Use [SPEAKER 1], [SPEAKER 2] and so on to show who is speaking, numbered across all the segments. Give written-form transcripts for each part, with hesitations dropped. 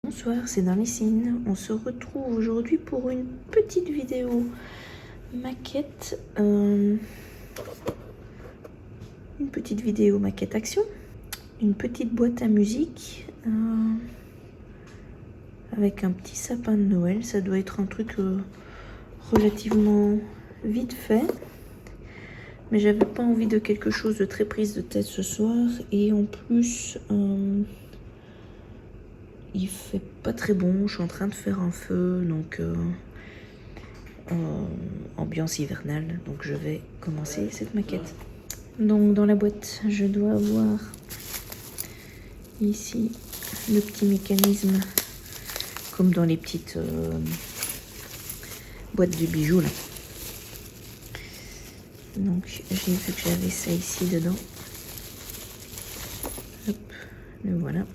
[SPEAKER 1] Bonsoir, c'est Darlissine. On se retrouve aujourd'hui pour une petite vidéo maquette. Une petite vidéo maquette action. Une petite boîte à musique. Avec un petit sapin de Noël. Ça doit être un truc relativement vite fait. Mais j'avais pas envie de quelque chose de très prise de tête ce soir. Et en plus... il fait pas très bon, je suis en train de faire un feu, donc ambiance hivernale, donc je vais commencer cette maquette. Donc dans la boîte, je dois avoir ici le petit mécanisme, comme dans les petites boîtes de bijoux là. Donc j'ai vu que j'avais ça ici dedans. Hop, le voilà.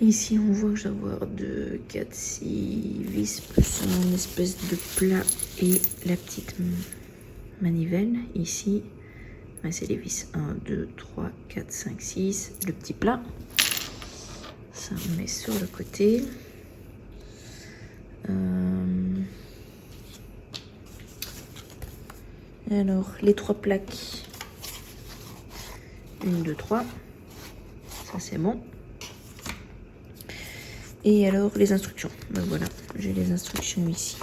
[SPEAKER 1] Ici, on voit que je vais avoir 2, 4, 6 vis plus une espèce de plat et la petite manivelle. Ici, c'est les vis 1, 2, 3, 4, 5, 6. Le petit plat. Ça, on met sur le côté. Alors, les 3 plaques. 1, 2, 3. Ça, c'est bon. Et alors les instructions, ben voilà, j'ai les instructions ici.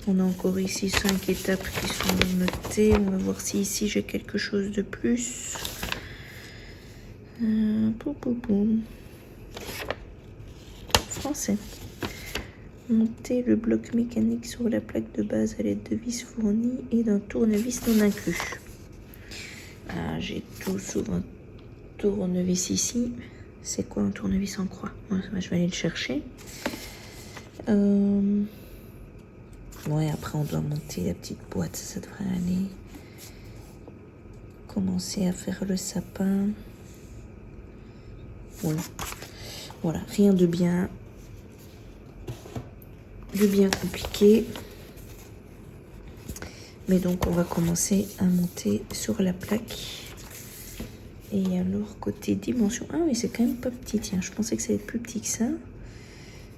[SPEAKER 1] On a encore ici 5 étapes qui sont notées. On va voir si ici j'ai quelque chose de plus. Français. Monter le bloc mécanique sur la plaque de base à l'aide de vis fournies et d'un tournevis non inclus. Ah, j'ai tout sur un tournevis ici. C'est quoi un tournevis en croix? Ouais, je vais aller le chercher. Ouais, après on doit monter la petite boîte. Ça devrait aller. Commencer à faire le sapin. Voilà. Voilà, rien de bien compliqué. Mais donc on va commencer à monter sur la plaque. Et alors, côté dimension... Ah oui, c'est quand même pas petit, tiens. Je pensais que ça allait être plus petit que ça.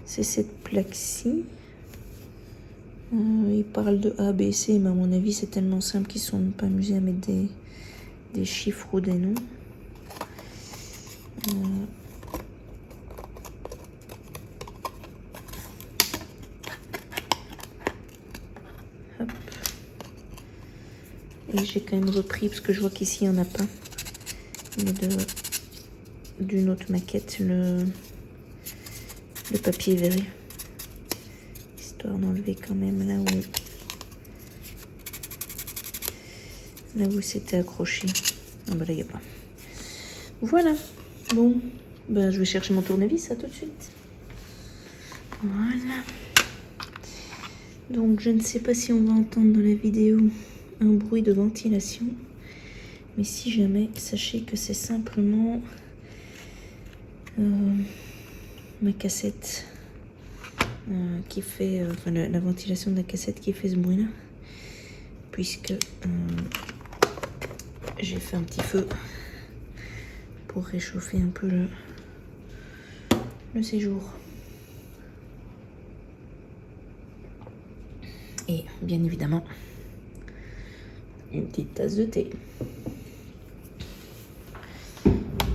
[SPEAKER 1] C'est cette plaque-ci. Il parle de A, B, C, mais à mon avis, c'est tellement simple qu'ils ne sont pas amusés à mettre des chiffres ou des noms. Hop. Et j'ai quand même repris, parce que je vois qu'ici, il n'y en a pas. Mais d'une autre maquette, le papier verré. Histoire d'enlever quand même là où c'était accroché. Ah bah là, il n'y a pas. Voilà. Bon, ben, je vais chercher mon tournevis, à tout de suite. Voilà. Donc, je ne sais pas si on va entendre dans la vidéo un bruit de ventilation. Mais si jamais, sachez que c'est simplement ma cassette qui fait... enfin, la ventilation de la cassette qui fait ce bruit-là. Puisque j'ai fait un petit feu pour réchauffer un peu le séjour. Et bien évidemment, une petite tasse de thé.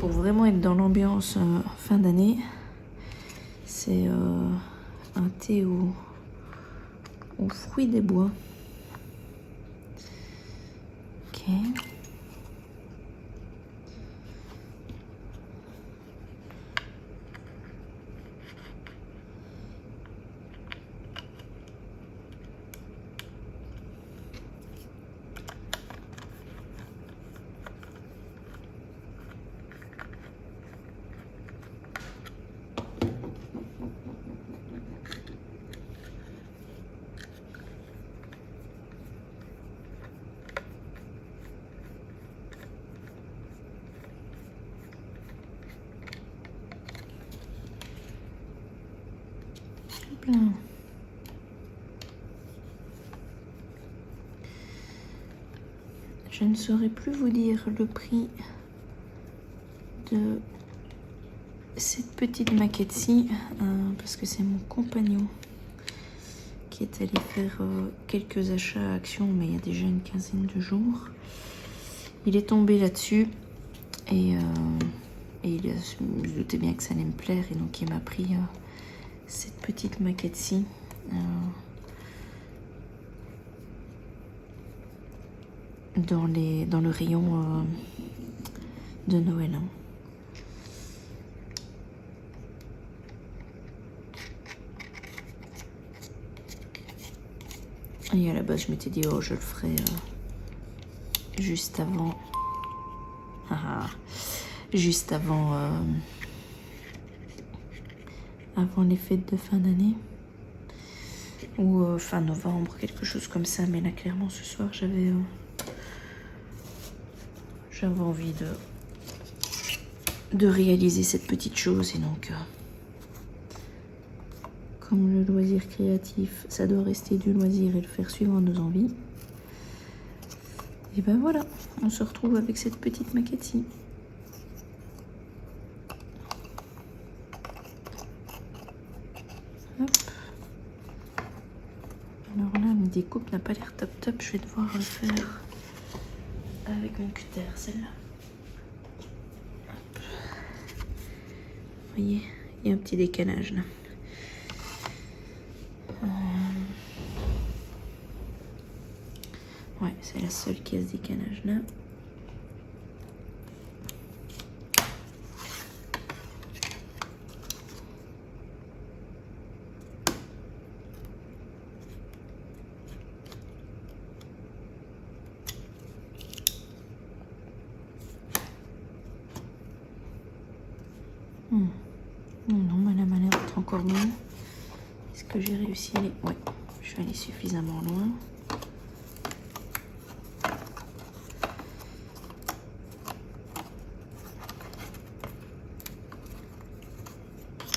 [SPEAKER 1] Pour vraiment être dans l'ambiance fin d'année, c'est un thé aux fruits des bois. Ok. Hop là. Je ne saurais plus vous dire le prix de cette petite maquette-ci parce que c'est mon compagnon qui est allé faire quelques achats à Action, mais il y a déjà une quinzaine de jours. Il est tombé là-dessus et il se doutait bien que ça allait me plaire, et donc il m'a pris cette petite maquette-ci. Dans le rayon de Noël. Hein. Et à la base, je m'étais dit, oh, je le ferai juste avant. Juste avant les fêtes de fin d'année. Ou fin novembre, quelque chose comme ça. Mais là, clairement, ce soir, j'avais envie de réaliser cette petite chose. Et donc, comme le loisir créatif, ça doit rester du loisir et le faire suivre nos envies. Et ben voilà, on se retrouve avec cette petite maquette-ci. Hop. Alors là, ma découpe n'a pas l'air top top. Je vais devoir le faire avec mon cutter, celle-là. Vous voyez, il y a un petit décalage là. Ouais, c'est la seule qui a ce décalage là. Non, madame a l'air d'être encore bonne. Est-ce que j'ai réussi à aller... Ouais, je suis allée suffisamment loin.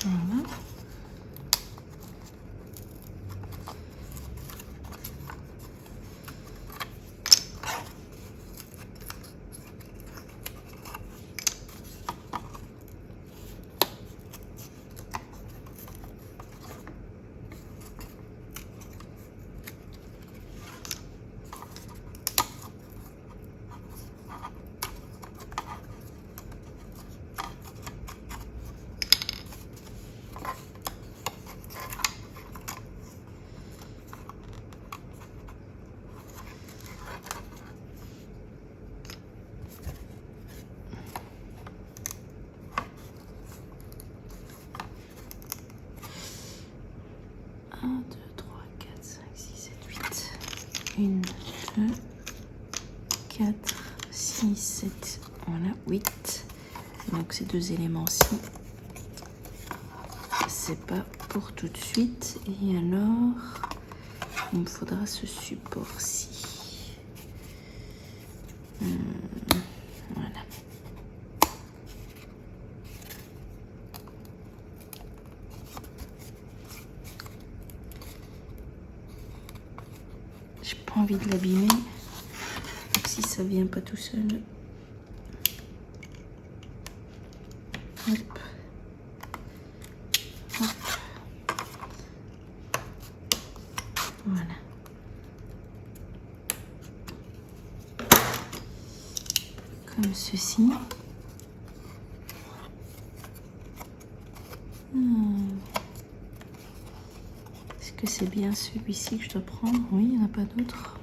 [SPEAKER 1] Voilà. Un, 2, 3, 4, 5, 6, 7, 8. 1, 2, 4, 6, 7. Voilà, 8. Donc ces deux éléments-ci, c'est pas pour tout de suite. Et alors, il me faudra ce support-ci. Voilà. J'ai pas envie de l'abîmer. Si ça vient pas tout seul. Hop. Hop. Voilà. Comme ceci. Est-ce que c'est bien celui-ci que je dois prendre? Oui, il n'y en a pas d'autre.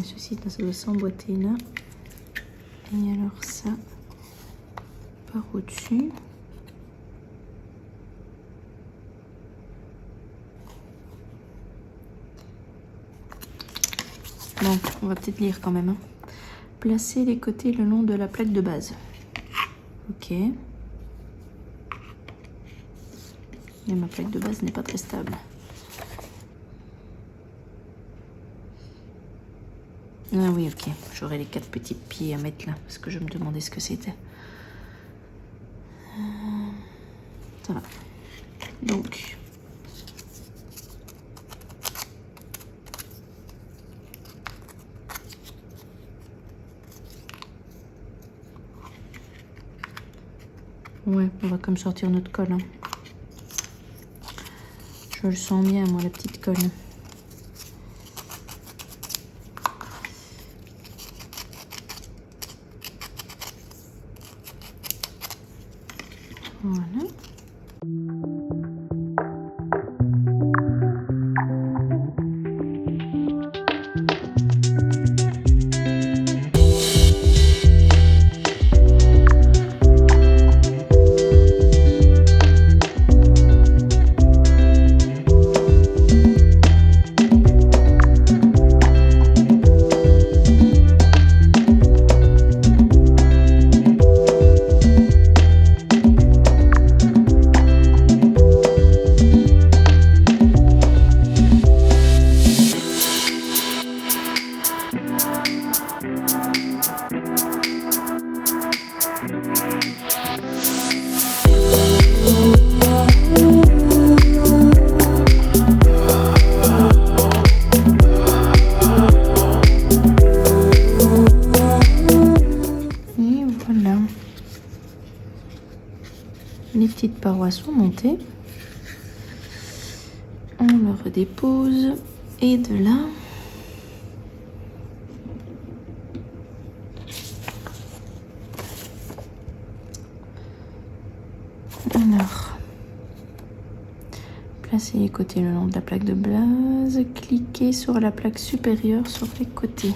[SPEAKER 1] Ceci, ça doit s'emboîter là. Et alors ça par au-dessus. Bon, on va peut-être lire quand même. Hein. Placez les côtés le long de la plaque de base. Ok. Et ma plaque de base n'est pas très stable. Ah oui, ok. J'aurai les 4 petits pieds à mettre là, parce que je me demandais ce que c'était. Ça va. Donc, ouais, on va comme sortir notre colle. Hein. Je le sens bien, moi, la petite colle. Voilà. Les petites parois sont montées. On le redépose et de là, alors, placez les côtés le long de la plaque de base, cliquez sur la plaque supérieure sur les côtés.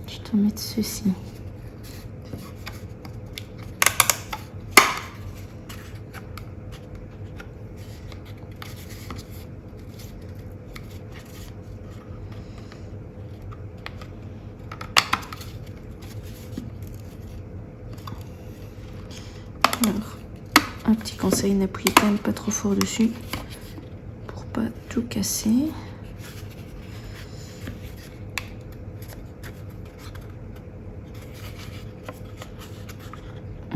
[SPEAKER 1] Je dois mettre ceci. Alors, un petit conseil, n'appuie pas trop fort dessus pour pas tout casser.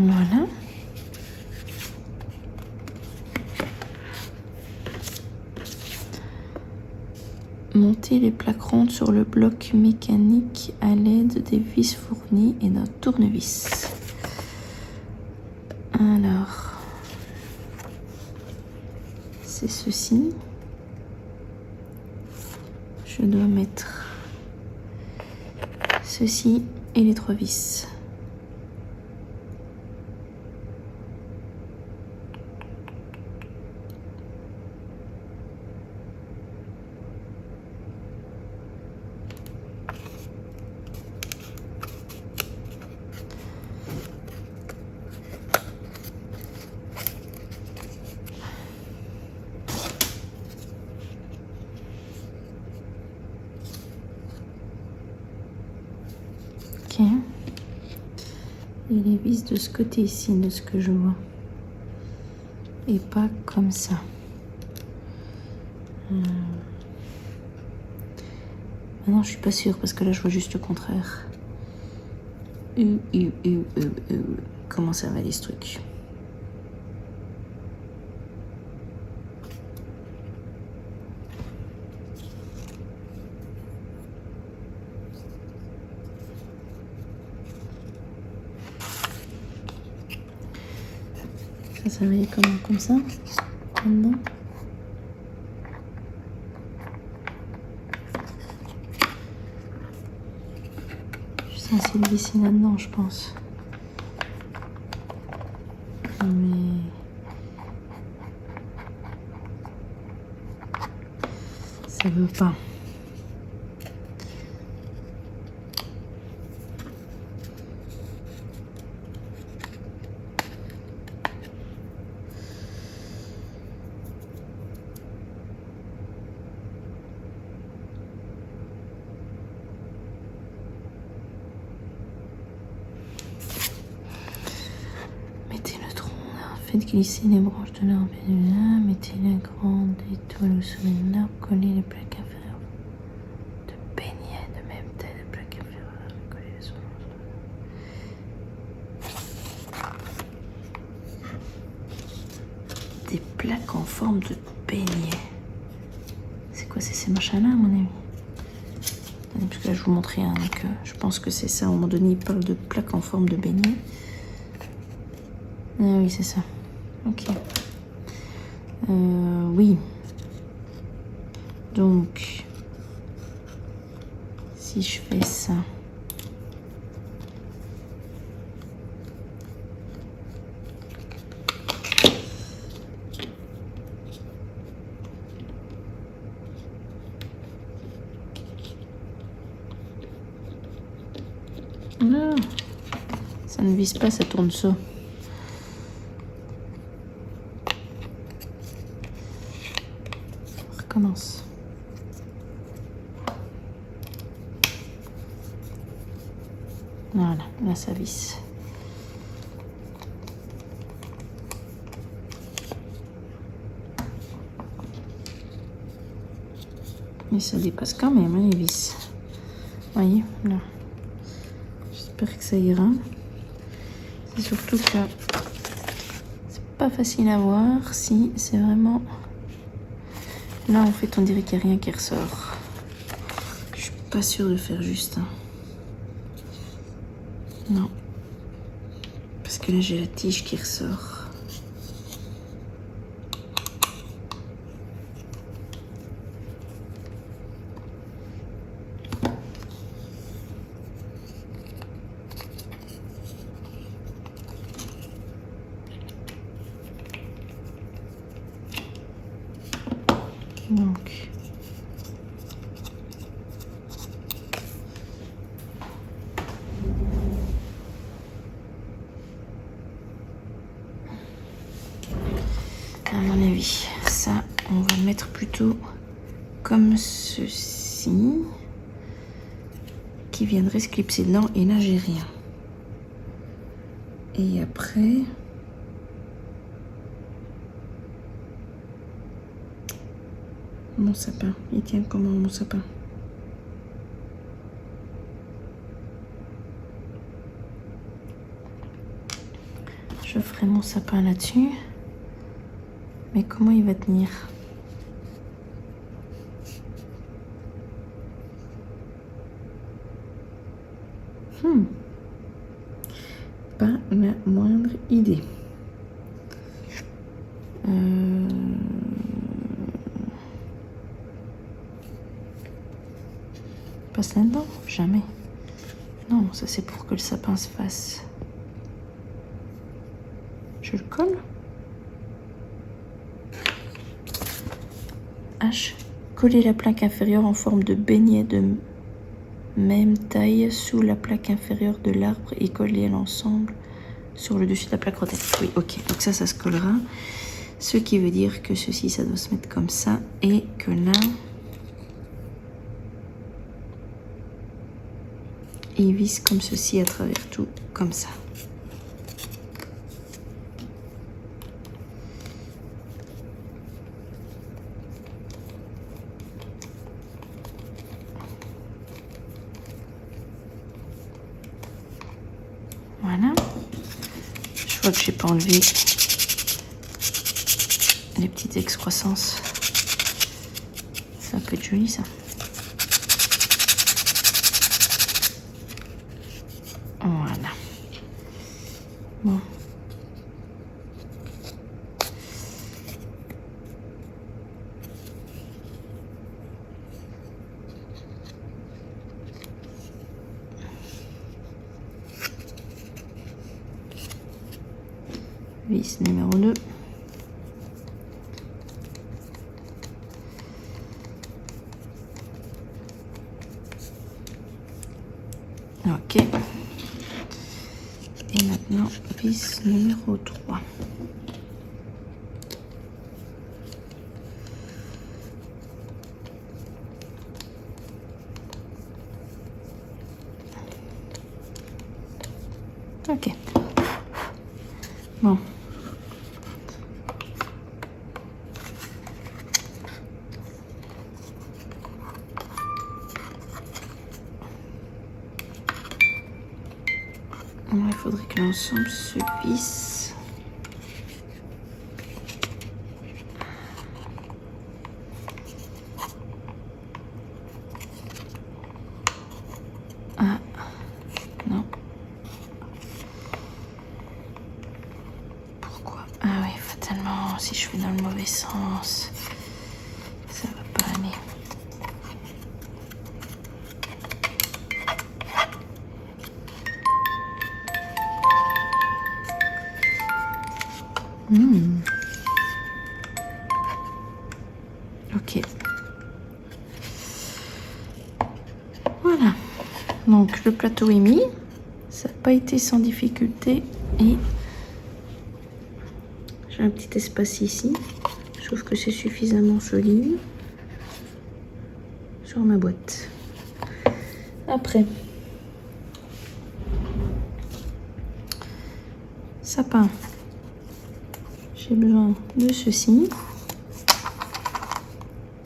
[SPEAKER 1] Voilà. Montez les plaques rondes sur le bloc mécanique à l'aide des vis fournies et d'un tournevis. Alors, c'est ceci. Je dois mettre ceci et les 3 vis. Ok. Et les vis de ce côté ici, de ce que je vois. Et pas comme ça. Maintenant, je suis pas sûre parce que là, je vois juste le contraire. Comment ça va aller ce truc? Ça va aller comment? Comme ça? Maintenant. Je suis censée le visser là-dedans, je pense. Mais ça veut pas. Faites glisser les branches de l'arbre et de là, mettez la grande étoile au sommet de l'arbre, collez les plaques inférieures de peignets de même taille de plaques inférieures, collez les sommet. forme de beignet. C'est quoi, c'est ces machins-là, à mon avis? Parce que là, je vous montrais un, donc je pense que c'est ça. À un moment donné, il parle de plaques en forme de beignet. Ah oui, c'est ça. Ok. Oui. Donc, si je fais ça. Non, ça ne vise pas, ça tourne ça. On recommence. Voilà, là ça visse. Et ça dépasse quand même, hein, les vis. Voyez, là. J'espère que ça ira. C'est surtout que c'est pas facile à voir si c'est vraiment... Là, en fait, on dirait qu'il n'y a rien qui ressort. Je suis pas sûre de faire juste. Hein. Non. Parce que là, j'ai la tige qui ressort. Donc, à mon avis, ça, on va le mettre plutôt comme ceci, qui viendrait se clipser dedans, et là, j'ai rien. Et après... Mon sapin, il tient comment mon sapin? Je ferai mon sapin là-dessus. Mais comment il va tenir? Pas la moindre idée. Passe là-dedans? Jamais. Non, ça c'est pour que le sapin se fasse. Je le colle. H. Coller la plaque inférieure en forme de beignet de même taille sous la plaque inférieure de l'arbre et coller l'ensemble sur le dessus de la plaque rotative. Oui, ok. Donc ça se collera. Ce qui veut dire que ceci, ça doit se mettre comme ça et que là... il visse comme ceci à travers tout, comme ça. Voilà. Je vois que j'ai pas enlevé les petites excroissances. Ça peut être joli, ça. Voilà. Bon. Vis numéro 2. Ok. Et maintenant, vis numéro 3. Ok. Bon. Il faudrait que l'ensemble se visse. si je fais dans le mauvais sens. Ça va pas aller. Ok. Voilà. Donc le plateau est mis. Ça n'a pas été sans difficulté. Et j'ai un petit espace ici. Sauf que c'est suffisamment solide sur ma boîte. Après, sapin. J'ai besoin de ceci.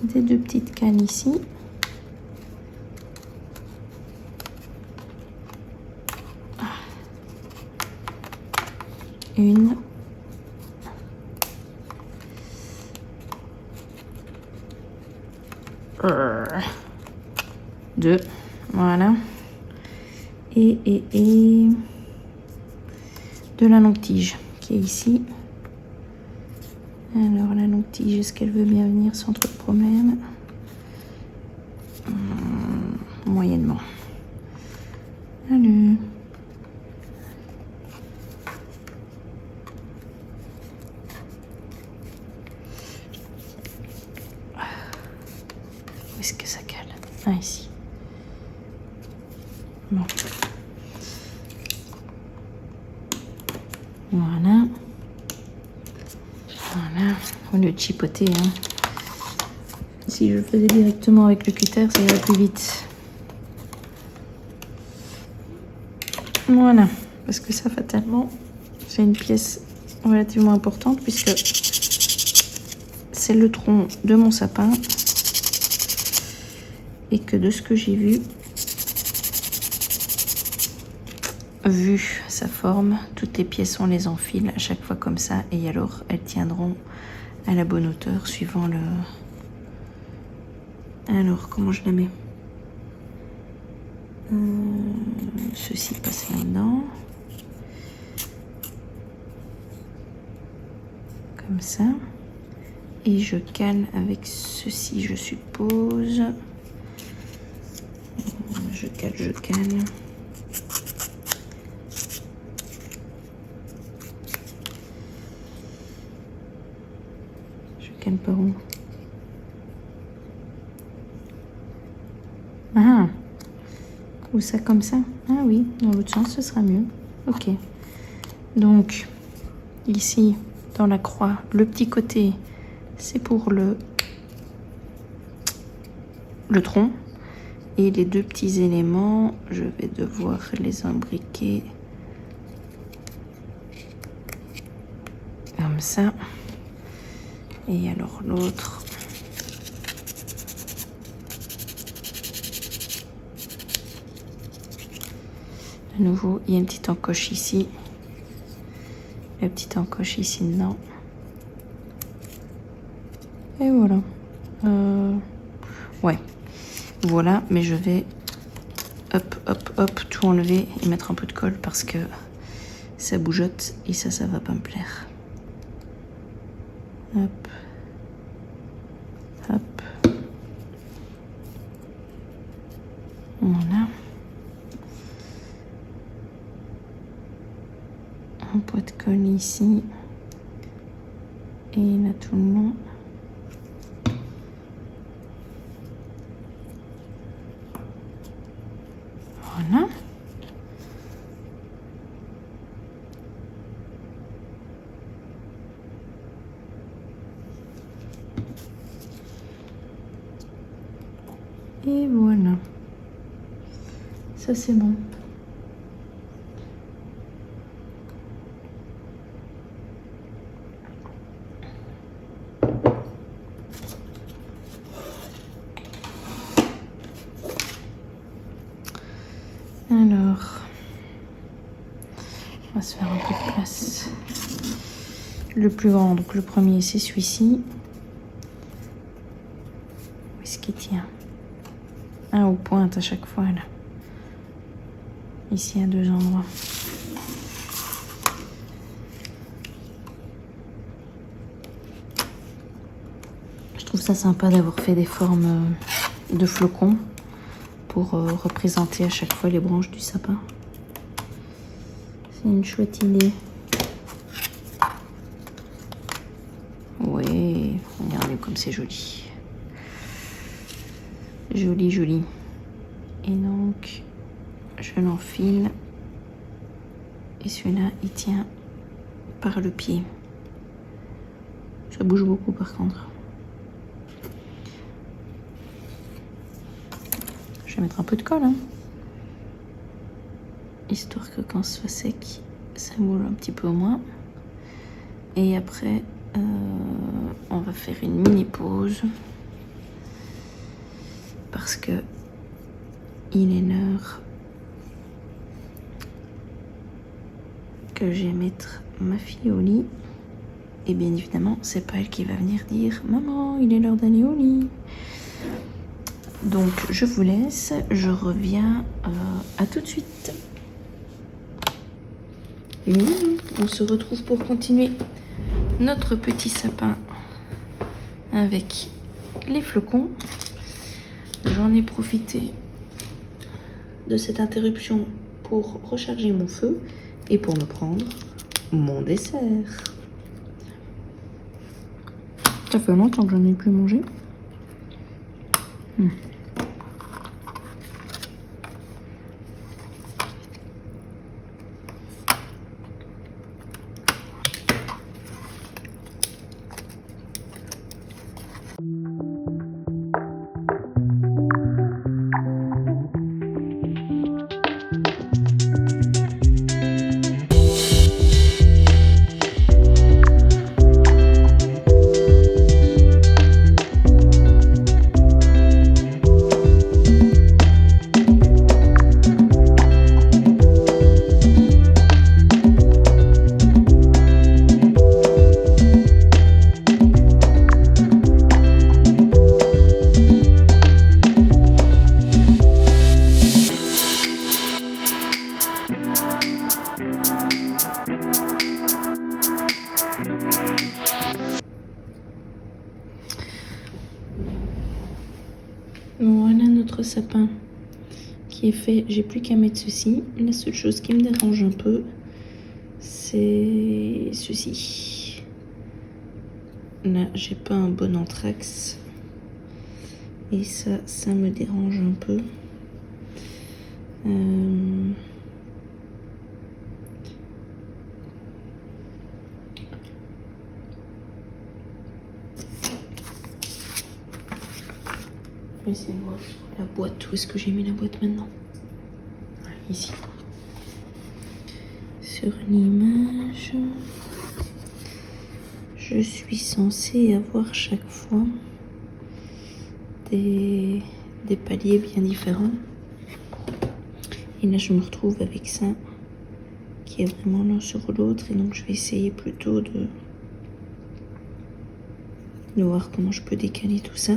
[SPEAKER 1] Des deux petites cannes ici. Une. Deux. Voilà. Et de la longue tige qui est ici. Alors la longue tige, est-ce qu'elle veut bien venir sans trop de problème? Moyennement. Allez. Où est-ce que ça cale? Ah, ici. Bon. Voilà. Voilà. Au lieu de chipoter, hein. Si je le faisais directement avec le cutter, ça irait plus vite. Voilà. Parce que ça, fatalement, c'est une pièce relativement importante puisque c'est le tronc de mon sapin. Et que de ce que j'ai vu sa forme, toutes les pièces on les enfile à chaque fois comme ça et alors elles tiendront à la bonne hauteur suivant le... Alors comment je la mets? Ceci passe là-dedans. Comme ça. Et je cale avec ceci je suppose. Je cale. Je cale par où? Ah! Ou ça comme ça? Ah oui, dans l'autre sens ce sera mieux. Ok. Donc, ici, dans la croix, le petit côté, c'est pour le tronc. Et les deux petits éléments, je vais devoir les imbriquer comme ça. Et alors l'autre, de nouveau, il y a une petite encoche ici. La petite encoche ici dedans. Et voilà. Ouais. Voilà, mais je vais hop, tout enlever et mettre un peu de colle parce que ça bougeotte et ça va pas me plaire. Hop. Voilà. Un pot de colle ici. Et là tout le long. Voilà. Et voilà. Ça c'est bon. Alors, on va se faire un peu de place. Le plus grand, donc le premier, c'est celui-ci. Où est-ce qu'il tient? Ah, aux pointes à chaque fois, là. Ici, à deux endroits. ça sympa d'avoir fait des formes de flocons pour représenter à chaque fois les branches du sapin. C'est une chouette idée. Oui, regardez comme c'est joli. Joli, joli. Et donc, je l'enfile. Et celui-là, il tient par le pied. Ça bouge beaucoup par contre. Je vais mettre un peu de colle, hein, histoire que quand ce soit sec, ça bouge un petit peu moins. Et après, on va faire une mini pause parce que il est l'heure que je vais mettre ma fille au lit. Et bien évidemment, c'est pas elle qui va venir dire « Maman, il est l'heure d'aller au lit ». Donc, je vous laisse. Je reviens à tout de suite. Et on se retrouve pour continuer notre petit sapin avec les flocons. J'en ai profité de cette interruption pour recharger mon feu et pour me prendre mon dessert. Ça fait longtemps que j'en ai plus mangé. Voilà notre sapin qui est fait. J'ai plus qu'à mettre ceci. La seule chose qui me dérange un peu, c'est ceci. Là, j'ai pas un bon anthrax. Et ça me dérange un peu. Je vais essayer de voir la boîte. Où est-ce que j'ai mis la boîte maintenant? Ici. Sur l'image, je suis censée avoir chaque fois des paliers bien différents. Et là, je me retrouve avec ça qui est vraiment l'un sur l'autre. Et donc, je vais essayer plutôt de voir comment je peux décaler tout ça.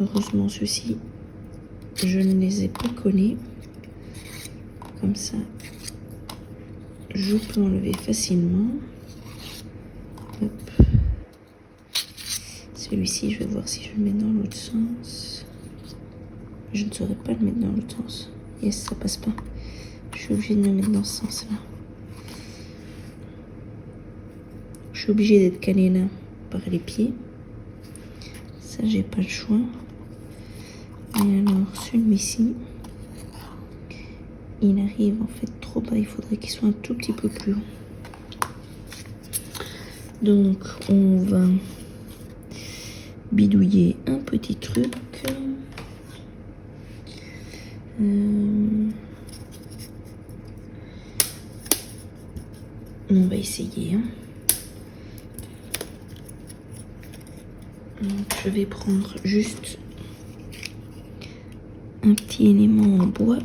[SPEAKER 1] Heureusement, ceux-ci, je ne les ai pas collés. Comme ça, je peux enlever facilement. Hop. Celui-ci, je vais voir si je le mets dans l'autre sens. Je ne saurais pas le mettre dans l'autre sens. Yes, ça passe pas. Je suis obligée de le mettre dans ce sens-là. Je suis obligée d'être calée là par les pieds. Ça, j'ai pas le choix. Et alors, celui-ci, il arrive en fait trop bas. Il faudrait qu'il soit un tout petit peu plus haut. Donc, on va bidouiller un petit truc. On va essayer. Donc, je vais prendre juste un petit élément en bois.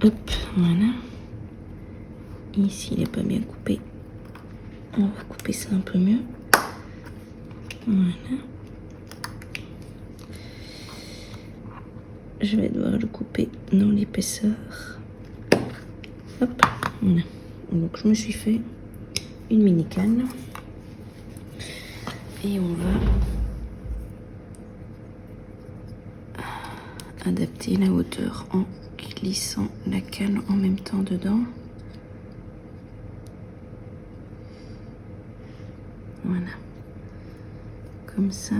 [SPEAKER 1] Hop, voilà. Ici, il n'est pas bien coupé. On va couper ça un peu mieux. Voilà. Je vais devoir le couper dans l'épaisseur. Hop, voilà. Donc je me suis fait une mini canne. Et on va adapter la hauteur en glissant la canne en même temps dedans. Voilà. Comme ça,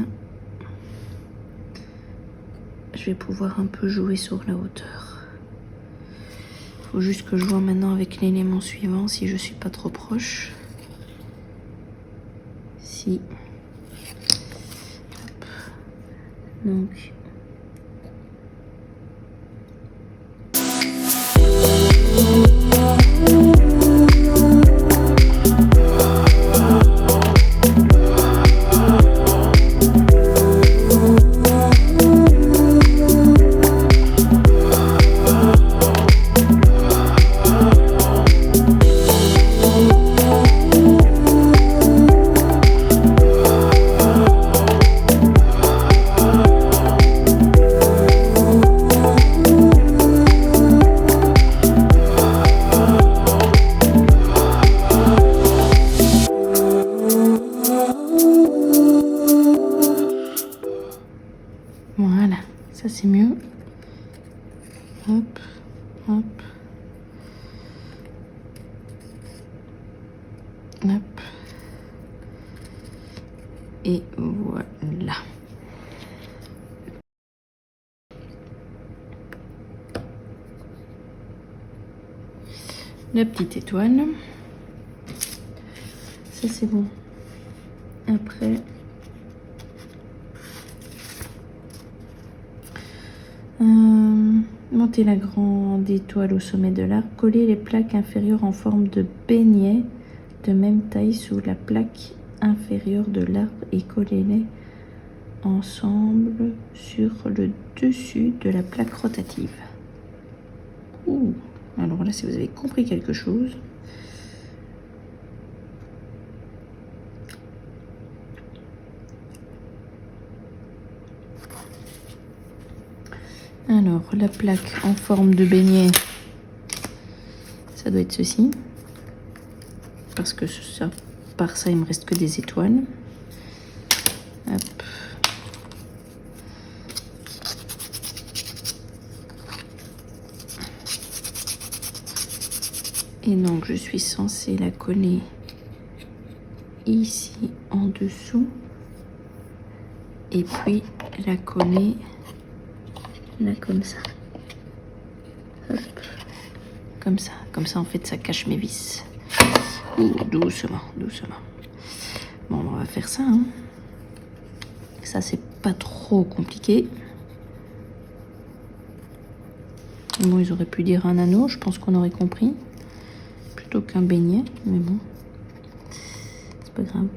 [SPEAKER 1] je vais pouvoir un peu jouer sur la hauteur. Il faut juste que je vois maintenant avec l'élément suivant si je suis pas trop proche. Si. Hop. Donc. Voilà, ça c'est mieux. Hop, hop. Hop. Et voilà. La petite étoile. Ça c'est bon. Après... monter la grande étoile au sommet de l'arbre, coller les plaques inférieures en forme de beignet de même taille sous la plaque inférieure de l'arbre et coller-les ensemble sur le dessus de la plaque rotative. Ouh. Alors là, si vous avez compris quelque chose, alors, la plaque en forme de beignet, ça doit être ceci. Parce que ça, par ça, il me reste que des étoiles. Hop. Et donc, je suis censée la coller ici en dessous. Et puis, la coller... là comme ça. Hop. Comme ça en fait ça cache mes vis. Ouh, doucement, doucement. Bon, on va faire ça, hein. Ça c'est pas trop compliqué. Bon, ils auraient pu dire un anneau, je pense qu'on aurait compris, plutôt qu'un beignet, mais bon, c'est pas grave,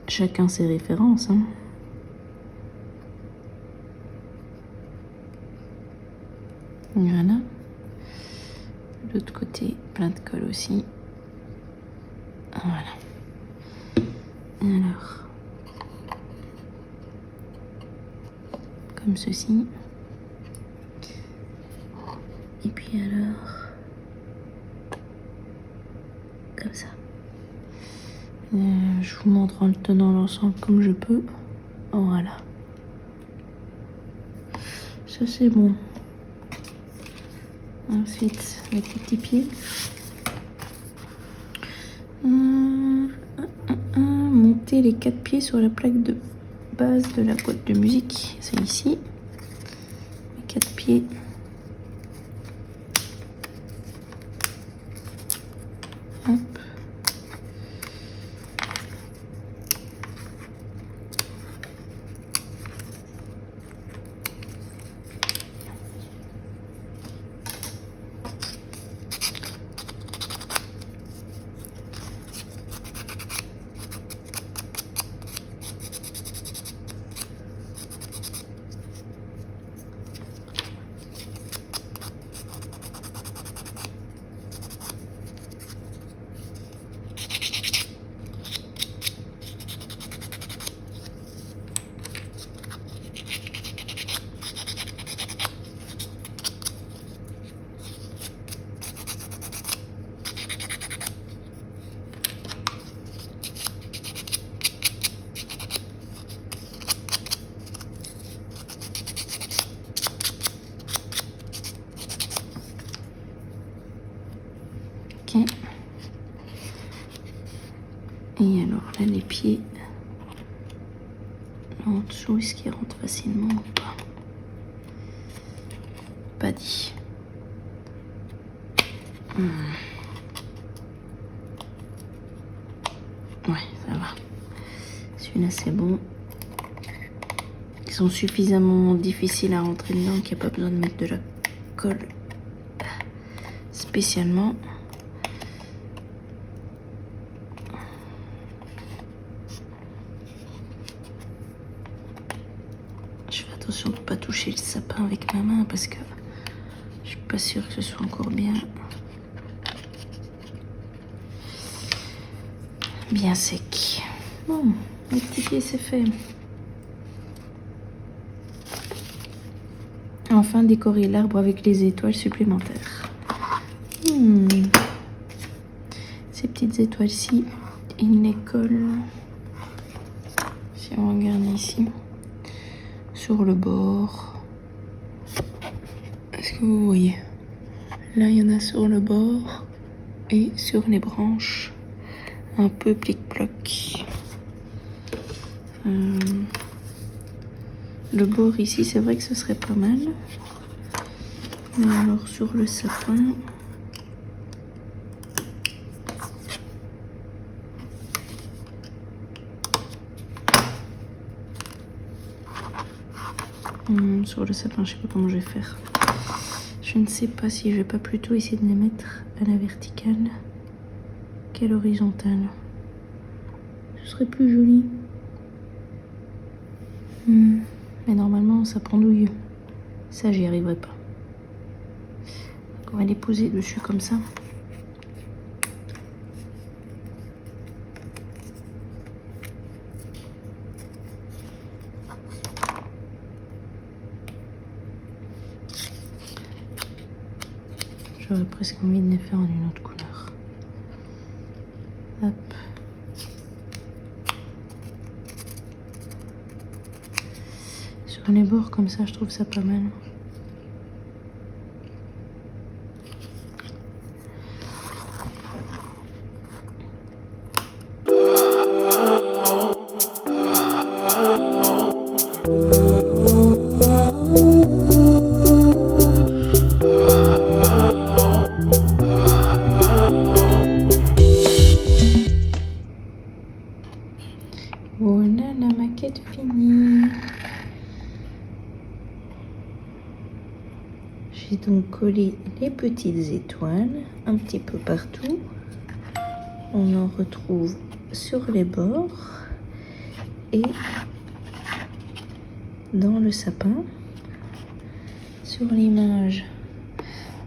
[SPEAKER 1] chacun ses références, hein. Voilà. De l'autre côté, plein de colle aussi. Voilà. Alors, comme ceci. Et puis alors, comme ça. Je vous montre en le tenant l'ensemble comme je peux. Voilà. Ça c'est bon. Ensuite, avec les petits pieds. Monter les 4 pieds sur la plaque de base de la boîte de musique. C'est ici. Les 4 pieds. Hop. Et alors là, les pieds en dessous, est-ce qu'ils rentrent facilement ou pas? Pas dit. Ouais, ça va. Celui-là, c'est bon. Ils sont suffisamment difficiles à rentrer dedans qu'il n'y a pas besoin de mettre de la colle spécialement. Je fais attention de ne pas toucher le sapin avec ma main parce que je suis pas sûre que ce soit encore bien sec. Bon, le petit pied c'est fait. Enfin décorer l'arbre avec les étoiles supplémentaires. Ces petites étoiles-ci, ils les collent, si on regarde ici, sur le bord. Est-ce que vous voyez? Là, il y en a sur le bord et sur les branches. Un peu plic-ploc. Le bord ici, c'est vrai que ce serait pas mal. Mais alors sur le sapin, sur le sapin, je sais pas comment je vais faire. Je ne sais pas si je vais pas plutôt essayer de les mettre à la verticale qu'à l'horizontale. Ce serait plus joli. Mais normalement, ça pendouille. Ça, j'y arriverai pas. Donc, on va les poser dessus comme ça. J'aurais presque envie de les faire en une autre couleur. Hop. Sur les bords comme ça, je trouve ça pas mal. Voilà la maquette finie. J'ai donc collé les petites étoiles un petit peu partout. On en retrouve sur les bords et dans le sapin. Sur l'image,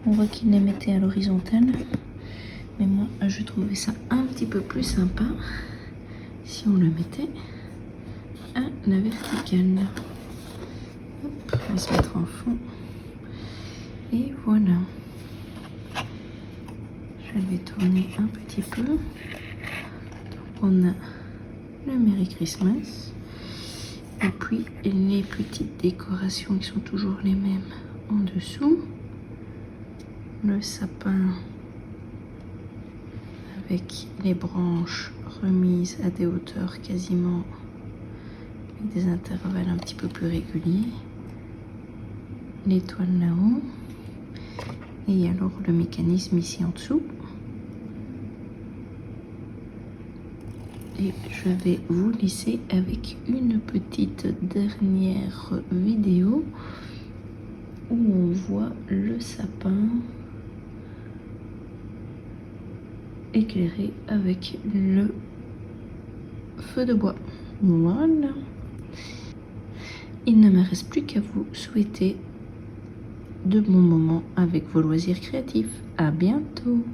[SPEAKER 1] on voit qu'il les mettait à l'horizontale. Mais moi, je trouvais ça un petit peu plus sympa si on le mettait à la verticale. Hop, on va se mettre en fond. Et voilà. Je vais tourner un petit peu. Donc on a le Merry Christmas. Et puis les petites décorations qui sont toujours les mêmes en dessous. Le sapin avec les branches remises à des hauteurs quasiment avec des intervalles un petit peu plus réguliers. L'étoile là-haut. Et alors le mécanisme ici en dessous. Et je vais vous laisser avec une petite dernière vidéo où on voit le sapin éclairé avec le feu de bois. Voilà. Il ne me reste plus qu'à vous souhaiter de bons moments avec vos loisirs créatifs. À bientôt.